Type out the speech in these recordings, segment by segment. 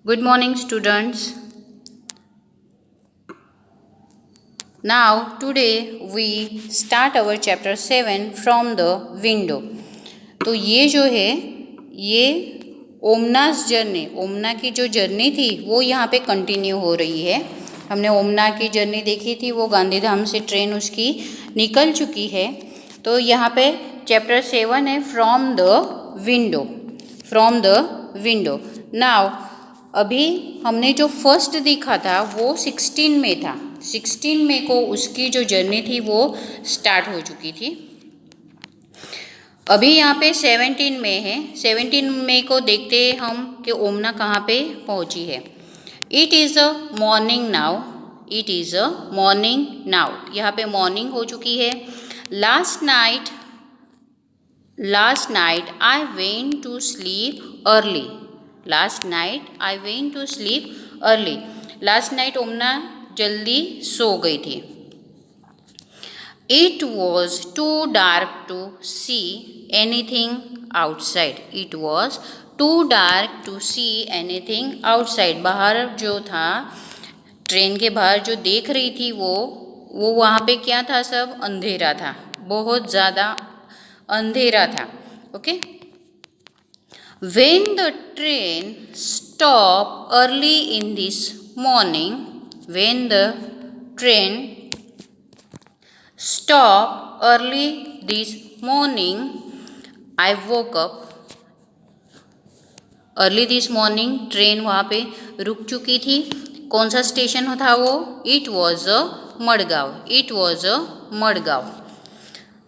Good morning, students. Now, today we start our chapter 7 from the window. तो ये जो है ये ओमनास जर्नी, ओमना की जो जर्नी थी वो यहाँ पे कंटिन्यू हो रही है। हमने ओमना की जर्नी देखी थी, वो गांधीधाम से ट्रेन उसकी निकल चुकी है। तो यहाँ पे चैप्टर 7 है from the window, from the window. Now अभी हमने जो फर्स्ट देखा था वो 16 में था। 16 मई को उसकी जो जर्नी थी वो स्टार्ट हो चुकी थी। अभी यहाँ पे 17 मई है। 17 मई को देखते हैं हम कि ओमना कहाँ पे पहुँची है। It is a morning now, it is a morning now. यहाँ पे मॉर्निंग हो चुकी है। Last night I went to sleep early. Last night I went to sleep early. Last night Omna जल्दी सो गई थी। It was too dark to see anything outside. It was too dark to see anything outside. बाहर जो था, train के बाहर जो देख रही थी वो वहाँ पे क्या था, सब अंधेरा था, बहुत ज़्यादा अंधेरा था। Okay. When the train stopped early in this morning, when the train stopped early this morning, I woke up. Early this morning train वहाँ पे रुक चुकी थी। कौन सा स्टेशन था वो? It was a Madgaon, it was a Madgaon.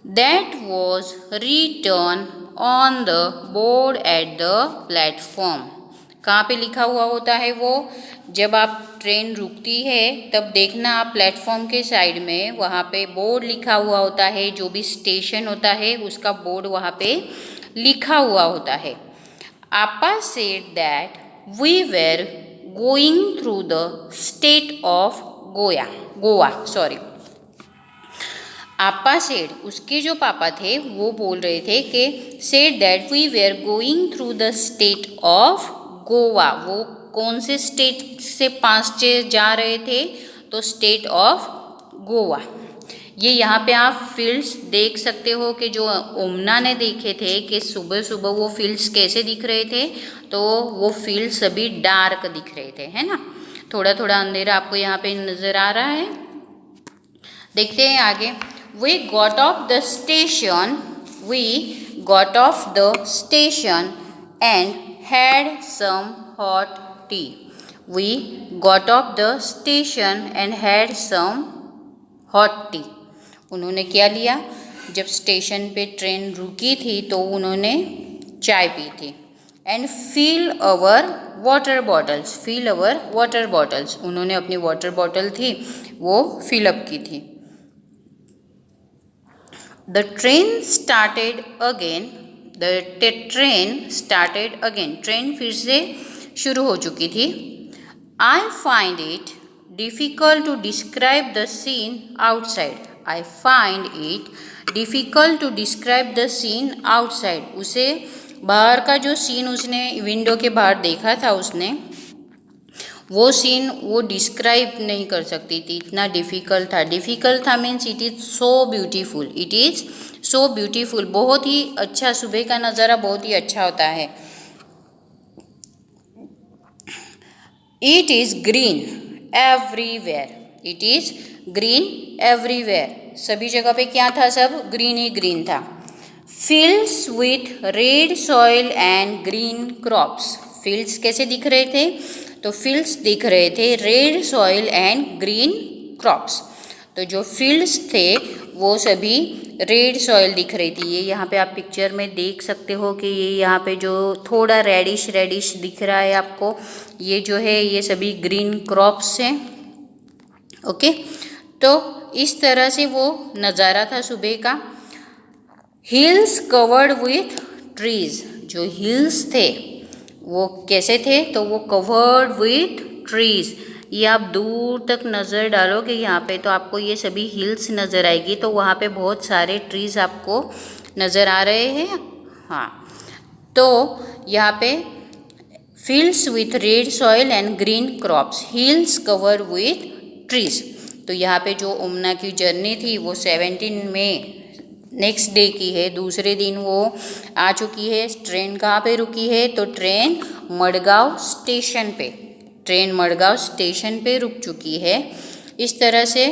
That was return on the board at the platform. कहाँ पे लिखा हुआ होता है वो? जब आप ट्रेन रुकती है तब देखना आप प्लेटफॉर्म के साइड में वहाँ पे बोर्ड लिखा हुआ होता है। जो भी स्टेशन होता है उसका बोर्ड वहाँ पे लिखा हुआ होता है। आपा said that we were going through the state of Goa. आपा सेड, उसके जो पापा थे वो बोल रहे थे कि said that we were going through the state of Goa. वो कौन से स्टेट से पास से जा रहे थे? तो स्टेट ऑफ गोवा। ये यहाँ पे आप फील्ड्स देख सकते हो कि जो ओमना ने देखे थे कि सुबह सुबह वो फील्ड्स कैसे दिख रहे थे। तो वो फील्ड्स सभी डार्क दिख रहे थे, है ना। थोड़ा थोड़ा अंधेरा आपको यहाँ पे नज़र आ रहा है। देखते हैं आगे। We got off the station and had some hot tea. We got off the station and had some hot tea. उन्होंने क्या लिया? जब स्टेशन पे ट्रेन रुकी थी तो उन्होंने चाय पी थी। And fill our water bottles. उन्होंने अपनी वाटर बॉटल थी वो फिलअप की थी। The train started again. Train फिर से शुरू हो चुकी थी। I find it difficult to describe the scene outside. उसे बाहर का जो सीन उसने विंडो के बाहर देखा था उसने, वो सीन वो डिस्क्राइब नहीं कर सकती थी, इतना डिफ़िकल्ट था means it is so beautiful. बहुत ही अच्छा, सुबह का नज़ारा बहुत ही अच्छा होता है। It is green everywhere. सभी जगह पे क्या था? सब ग्रीन ही ग्रीन था। Fields with red soil and green crops. Fields कैसे दिख रहे थे? तो फील्ड्स दिख रहे थे red soil and green crops. तो जो फील्ड्स थे वो सभी रेड सॉइल दिख रही थी। ये यहाँ पे आप पिक्चर में देख सकते हो कि ये यहाँ पे जो थोड़ा रेडिश दिख रहा है आपको, ये जो है ये सभी ग्रीन क्रॉप्स हैं। ओके, तो इस तरह से वो नज़ारा था सुबह का। Hills covered with trees. जो हिल्स थे वो कैसे थे? तो वो कवर्ड विथ ट्रीज। ये आप दूर तक नज़र डालोगे यहाँ पे तो आपको ये सभी हिल्स नज़र आएगी। तो वहाँ पे बहुत सारे ट्रीज आपको नज़र आ रहे हैं। हाँ, तो यहाँ पे fields with red soil and green crops, hills covered with trees। तो यहाँ पे जो उमना की जर्नी थी वो 17 में नेक्स्ट डे की है, दूसरे दिन वो आ चुकी है। ट्रेन कहाँ पे रुकी है? तो ट्रेन मडगांव स्टेशन पे, ट्रेन मडगांव स्टेशन पे रुक चुकी है। इस तरह से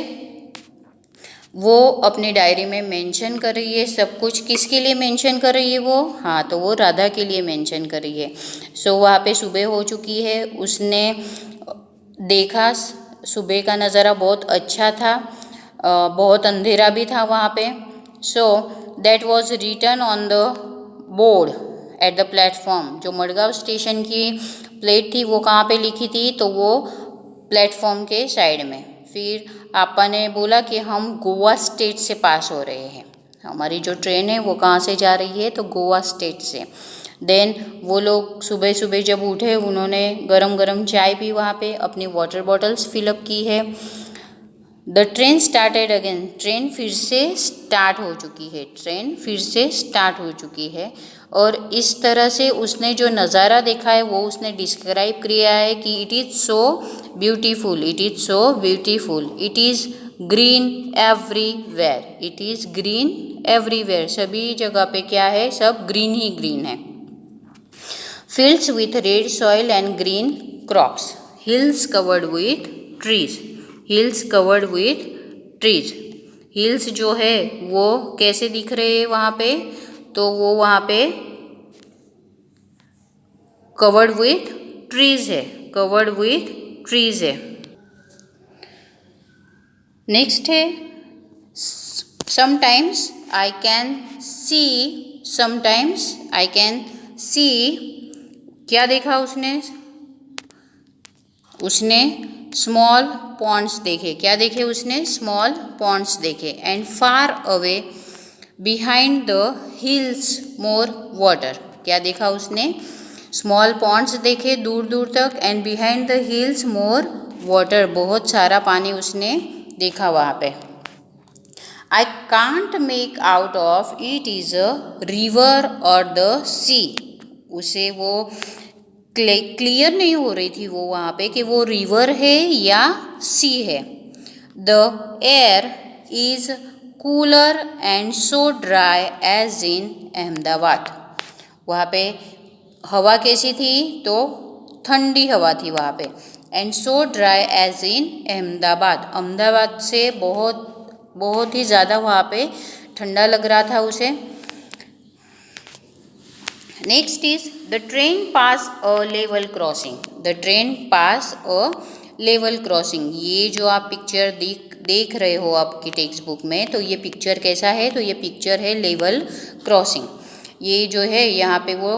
वो अपनी डायरी में मेंशन कर रही है सब कुछ। किसके लिए मेंशन कर रही है वो? हाँ, तो वो राधा के लिए मेंशन कर रही है। सो वहाँ पे सुबह हो चुकी है, उसने देखा सुबह का नज़ारा बहुत अच्छा था, बहुत अंधेरा भी था वहाँ पे। So that was written on the board at the platform. जो मडगांव स्टेशन की प्लेट थी वो कहाँ पे लिखी थी? तो वो प्लेटफॉर्म के साइड में। फिर आपा ने बोला कि हम गोवा स्टेट से पास हो रहे हैं, हमारी जो ट्रेन है वो कहाँ से जा रही है? तो गोवा स्टेट से। देन वो लोग सुबह सुबह जब उठे, उन्होंने गरम गरम चाय पी, वहाँ पे अपनी वाटर बॉटल्स फिलअप की है। The train started again, train फिर से स्टार्ट हो चुकी है, ट्रेन फिर से स्टार्ट हो चुकी है। और इस तरह से उसने जो नज़ारा देखा है वो उसने डिस्क्राइब किया है कि it is so beautiful, it is so beautiful, it is green everywhere, it is green everywhere. सभी जगह पे क्या है? सब ग्रीन ही ग्रीन है। Fields with red soil and green crops, hills covered with trees, hills covered with trees। hills जो है वो कैसे दिख रहे हैं वहाँ पे? तो वो वहाँ पे covered with trees है, covered with trees है। नेक्स्ट है sometimes I can see, sometimes I can see। क्या देखा उसने? उसने स्मॉल पॉन्ड्स देखे। क्या देखे उसने? स्मॉल पॉन्ड्स देखे। And far away behind the hills more water. क्या देखा उसने? स्मॉल पॉन्ड्स देखे दूर दूर तक, and behind the hills more water, बहुत सारा पानी उसने देखा वहाँ पे। I can't make out of it is a river और द सी। उसे वो क्लियर नहीं हो रही थी वो वहाँ पे कि वो रिवर है या सी है। The air is cooler and so dry as in Ahmedabad. वहाँ पे हवा कैसी थी? तो ठंडी हवा थी वहाँ पे। And so dry as in Ahmedabad, Ahmedabad से बहुत ही ज़्यादा वहाँ पे ठंडा लग रहा था उसे। Next is the train pass a level crossing, the train pass a level crossing. ये जो आप पिक्चर देख रहे हो आपकी टेक्स्ट बुक में, तो ये पिक्चर कैसा है? तो ये पिक्चर है लेवल क्रॉसिंग। ये जो है यहाँ पे वो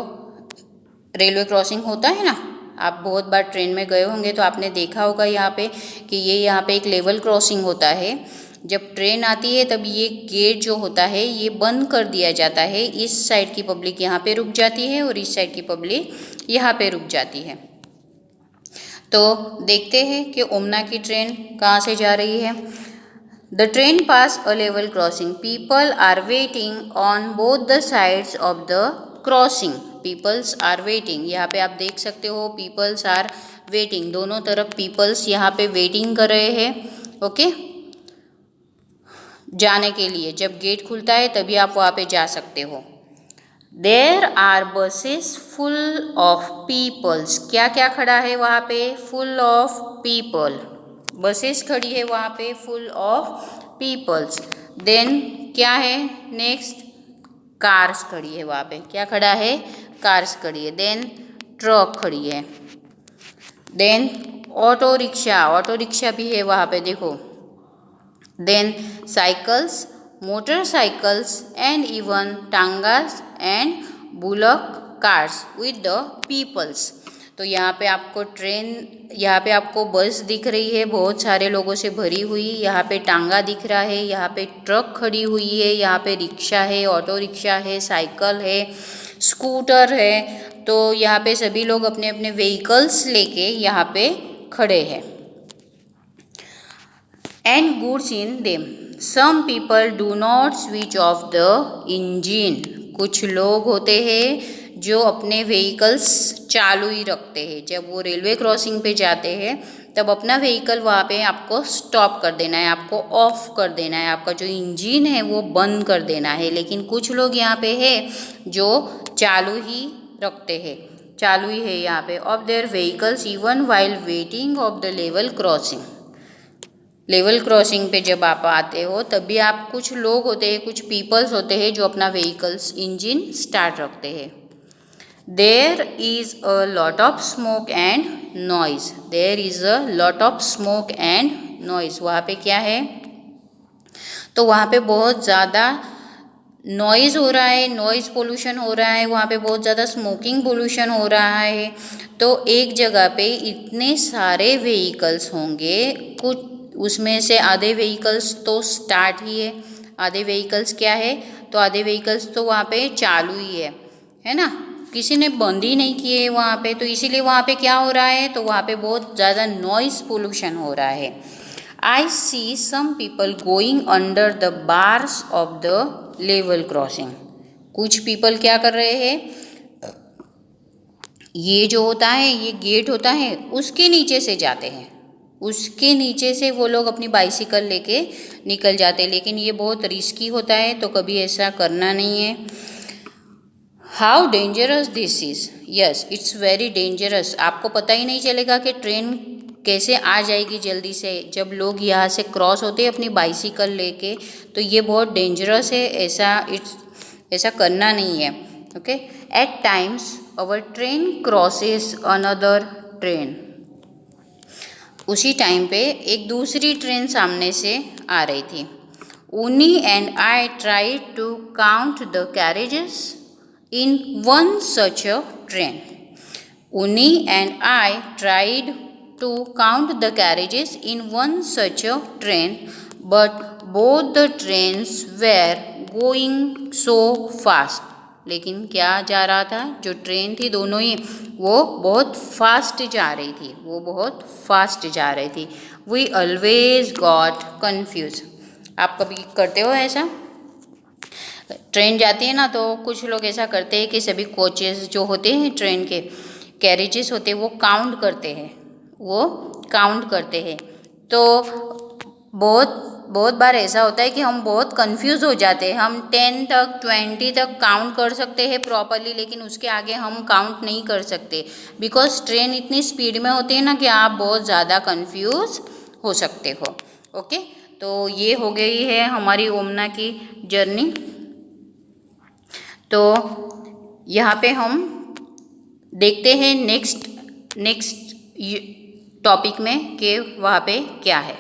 रेलवे क्रॉसिंग होता है ना, आप बहुत बार ट्रेन में गए होंगे तो आपने देखा होगा यहाँ पे कि ये यहाँ पे एक लेवल क्रॉसिंग होता है। जब ट्रेन आती है तब ये गेट जो होता है ये बंद कर दिया जाता है। इस साइड की पब्लिक यहाँ पे रुक जाती है और इस साइड की पब्लिक यहाँ पे रुक जाती है। तो देखते हैं कि ओमना की ट्रेन कहाँ से जा रही है। The train pass a level crossing, people are waiting on both the sides of the crossing. Peoples are waiting, यहाँ पे आप देख सकते हो पीपल्स आर वेटिंग, दोनों तरफ पीपल्स यहाँ पे वेटिंग कर रहे हैं। ओके, जाने के लिए जब गेट खुलता है तभी आप वहाँ पे जा सकते हो। There are buses full of peoples, क्या क्या खड़ा है वहाँ पे? फुल ऑफ पीपल, बसेस खड़ी है वहाँ पे फुल ऑफ पीपल्स। देन क्या है नेक्स्ट? कार्स खड़ी है वहाँ पे। क्या खड़ा है? कार्स खड़ी है। देन ट्रक खड़ी है। Then auto rickshaw, auto rickshaw भी है वहाँ पे देखो। Then cycles, motorcycles and even tongas and bullock cars with the peoples. तो यहाँ पे आपको ट्रेन, यहाँ पे आपको बस दिख रही है बहुत सारे लोगों से भरी हुई। यहाँ पे टांगा दिख रहा है, यहाँ पे ट्रक खड़ी हुई है, यहाँ पे रिक्शा है, ऑटो रिक्शा है, साइकिल है, स्कूटर है। तो यहाँ पे सभी लोग अपने अपने व्हीकल्स लेके यहाँ पे खड़े हैं। And goods in them, some people do not switch off the engine. कुछ लोग होते हैं जो अपने व्हीकल्स चालू ही रखते हैं। जब वो रेलवे क्रॉसिंग पे जाते हैं तब अपना व्हीकल वहाँ पे आपको स्टॉप कर देना है, आपको ऑफ कर देना है, आपका जो इंजन है वो बंद कर देना है। लेकिन कुछ लोग यहाँ पे है जो चालू ही रखते हैं, चालू ही है यहाँ पे of their vehicles even while waiting of the level crossing. Level crossing पे जब आप आते हो तब भी आप, कुछ लोग होते हैं, कुछ पीपल्स होते हैं जो अपना व्हीकल्स इंजन स्टार्ट रखते हैं। There is a lot of smoke and noise, there is a lot of smoke and noise. वहाँ पे क्या है, तो वहाँ पे बहुत ज़्यादा नॉइज़ हो रहा है, नॉइज़ पोल्यूशन हो रहा है, वहाँ पे बहुत ज़्यादा स्मोकिंग पोल्यूशन हो रहा है। तो एक जगह पे इतने सारे व्हीकल्स होंगे, कुछ उसमें से आधे व्हीकल्स तो स्टार्ट ही है, आधे व्हीकल्स क्या है, तो आधे व्हीकल्स तो वहाँ पे चालू ही है ना, किसी ने बंद ही नहीं किए वहाँ पे। तो इसीलिए वहाँ पे क्या हो रहा है, तो वहाँ पे बहुत ज़्यादा नॉइज़ पोल्यूशन हो रहा है। I see some people going under the bars of the level crossing. कुछ पीपल क्या कर रहे हैं, ये जो होता है, ये गेट होता है, उसके नीचे से जाते हैं, उसके नीचे से वो लोग अपनी बाइसिकल लेके निकल जाते हैं। लेकिन ये बहुत रिस्की होता है, तो कभी ऐसा करना नहीं है। How dangerous this is, yes it's very dangerous. आपको पता ही नहीं चलेगा कि ट्रेन कैसे आ जाएगी जल्दी से, जब लोग यहाँ से क्रॉस होते हैं अपनी बाइसिकल लेके। तो ये बहुत डेंजरस है, ऐसा करना नहीं है। ओके, एट टाइम्स अवर ट्रेन क्रॉसेस अनदर ट्रेन। उसी टाइम पे एक दूसरी ट्रेन सामने से आ रही थी। Unni and I tried to count the carriages in one such a train. Unni and I tried to count the carriages in one such a train, but both the trains were going so fast. लेकिन क्या जा रहा था, जो train थी दोनों ही, वो बहुत फास्ट जा रही थी, वो बहुत फास्ट जा रही थी। We always got confused. आप कभी करते हो ऐसा, ट्रेन जाती है ना, तो कुछ लोग ऐसा करते हैं कि सभी कोचेस जो होते हैं, ट्रेन के कैरेजेस होते हैं, वो काउंट करते हैं, वो काउंट करते हैं। तो बहुत बार ऐसा होता है कि हम बहुत कंफ्यूज हो जाते हैं। हम 10 तक 20 तक काउंट कर सकते हैं प्रॉपरली, लेकिन उसके आगे हम काउंट नहीं कर सकते, बिकॉज ट्रेन इतनी स्पीड में होती है ना कि आप बहुत ज़्यादा कंफ्यूज हो सकते हो। ओके, तो ये हो गई है हमारी ओमना की जर्नी। तो यहाँ पे हम देखते हैं नेक्स्ट टॉपिक में कि वहाँ पे क्या है।